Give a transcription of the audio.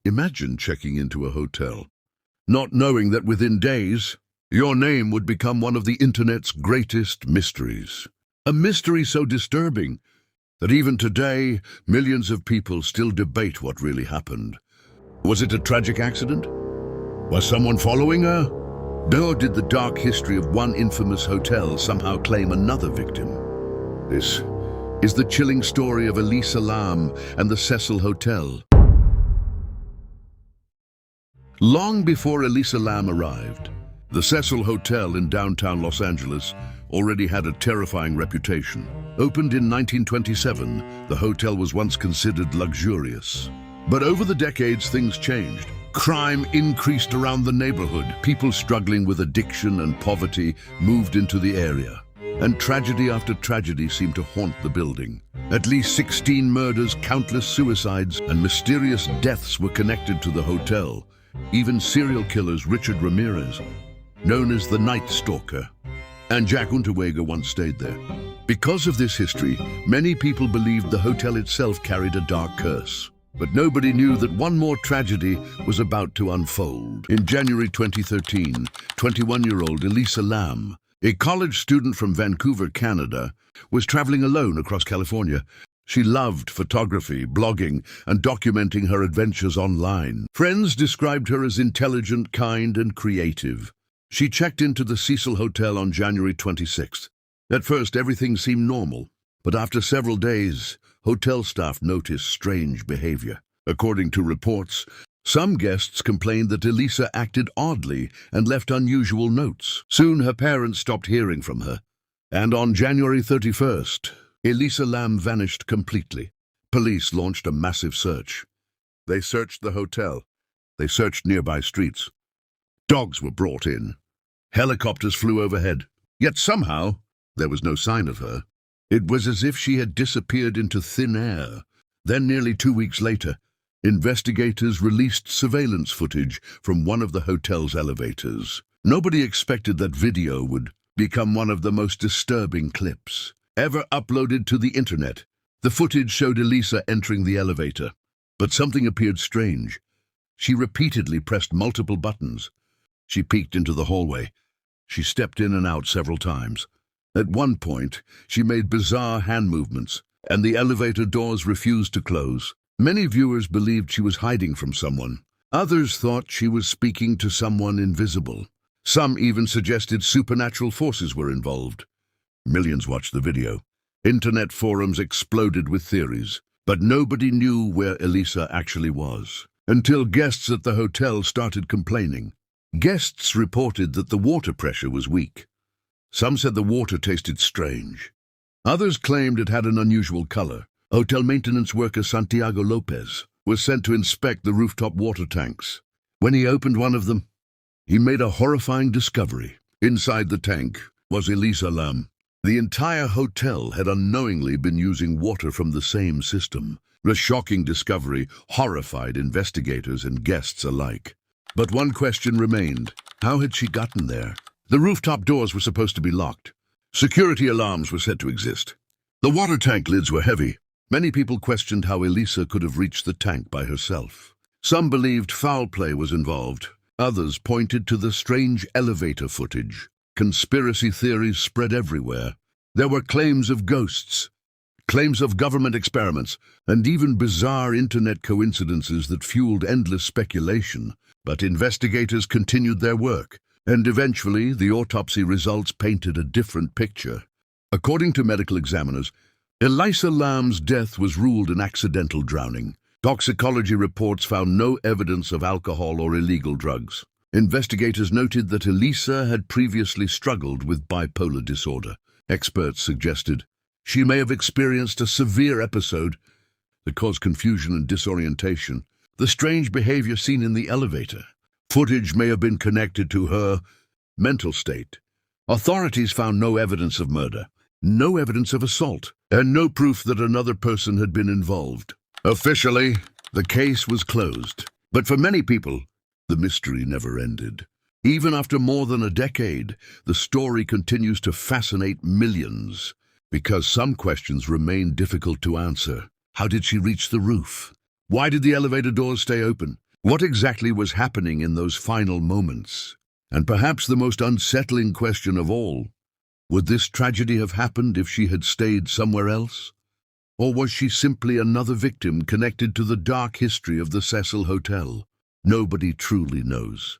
Imagine checking into a hotel, not knowing that within days, your name would become one of the internet's greatest mysteries. A mystery so disturbing that even today, millions of people still debate what really happened. Was it a tragic accident? Was someone following her? Or did the dark history of one infamous hotel somehow claim another victim? This is the chilling story of Elisa Lam and the Cecil Hotel. Long before Elisa Lam arrived, the Cecil Hotel in downtown Los Angeles already had a terrifying reputation. Opened in 1927, the hotel was once considered luxurious. But over the decades, things changed. Crime increased around the neighborhood. People struggling with addiction and poverty moved into the area. And tragedy after tragedy seemed to haunt the building. At least 16 murders, countless suicides, and mysterious deaths were connected to the hotel. Even serial killers Richard Ramirez, known as the Night Stalker, and Jack Unterweger once stayed there. Because of this history, many people believed the hotel itself carried a dark curse. But nobody knew that one more tragedy was about to unfold. In January 2013, 21-year-old Elisa Lam, a college student from Vancouver, Canada, was traveling alone across California. She loved photography, blogging, and documenting her adventures online. Friends described her as intelligent, kind, and creative. She checked into the Cecil Hotel on January 26th. At first, everything seemed normal, but after several days, hotel staff noticed strange behavior. According to reports, some guests complained that Elisa acted oddly and left unusual notes. Soon, her parents stopped hearing from her, and on January 31st, Elisa Lam vanished completely. Police launched a massive search. They searched the hotel. They searched nearby streets. Dogs were brought in. Helicopters flew overhead. Yet somehow, there was no sign of her. It was as if she had disappeared into thin air. Then, nearly 2 weeks later, investigators released surveillance footage from one of the hotel's elevators. Nobody expected that video would become one of the most disturbing clips ever uploaded to the internet. The footage showed Elisa entering the elevator, but something appeared strange. She repeatedly pressed multiple buttons. She peeked into the hallway. She stepped in and out several times. At one point, she made bizarre hand movements, and the elevator doors refused to close. Many viewers believed she was hiding from someone. Others thought she was speaking to someone invisible. Some even suggested supernatural forces were involved. Millions watched the video. Internet forums exploded with theories, but nobody knew where Elisa actually was, until guests at the hotel started complaining. Guests reported that the water pressure was weak. Some said the water tasted strange. Others claimed it had an unusual color. Hotel maintenance worker Santiago Lopez was sent to inspect the rooftop water tanks. When he opened one of them, he made a horrifying discovery. Inside the tank was Elisa Lam. The entire hotel had unknowingly been using water from the same system. The shocking discovery horrified investigators and guests alike. But one question remained. How had she gotten there? The rooftop doors were supposed to be locked. Security alarms were said to exist. The water tank lids were heavy. Many people questioned how Elisa could have reached the tank by herself. Some believed foul play was involved. Others pointed to the strange elevator footage. Conspiracy theories spread everywhere. There were claims of ghosts, claims of government experiments, and even bizarre internet coincidences that fueled endless speculation. But investigators continued their work, and eventually the autopsy results painted a different picture. According to medical examiners, Elisa Lam's death was ruled an accidental drowning. Toxicology reports found no evidence of alcohol or illegal drugs. Investigators noted that Elisa had previously struggled with bipolar disorder. Experts suggested she may have experienced a severe episode that caused confusion and disorientation. The strange behavior seen in the elevator footage may have been connected to her mental state. Authorities found no evidence of murder, no evidence of assault, and no proof that another person had been involved. Officially, the case was closed. But for many people, the mystery never ended. Even after more than a decade, the story continues to fascinate millions because some questions remain difficult to answer. How did she reach the roof? Why did the elevator doors stay open? What exactly was happening in those final moments? And perhaps the most unsettling question of all, would this tragedy have happened if she had stayed somewhere else? Or was she simply another victim connected to the dark history of the Cecil Hotel? Nobody truly knows.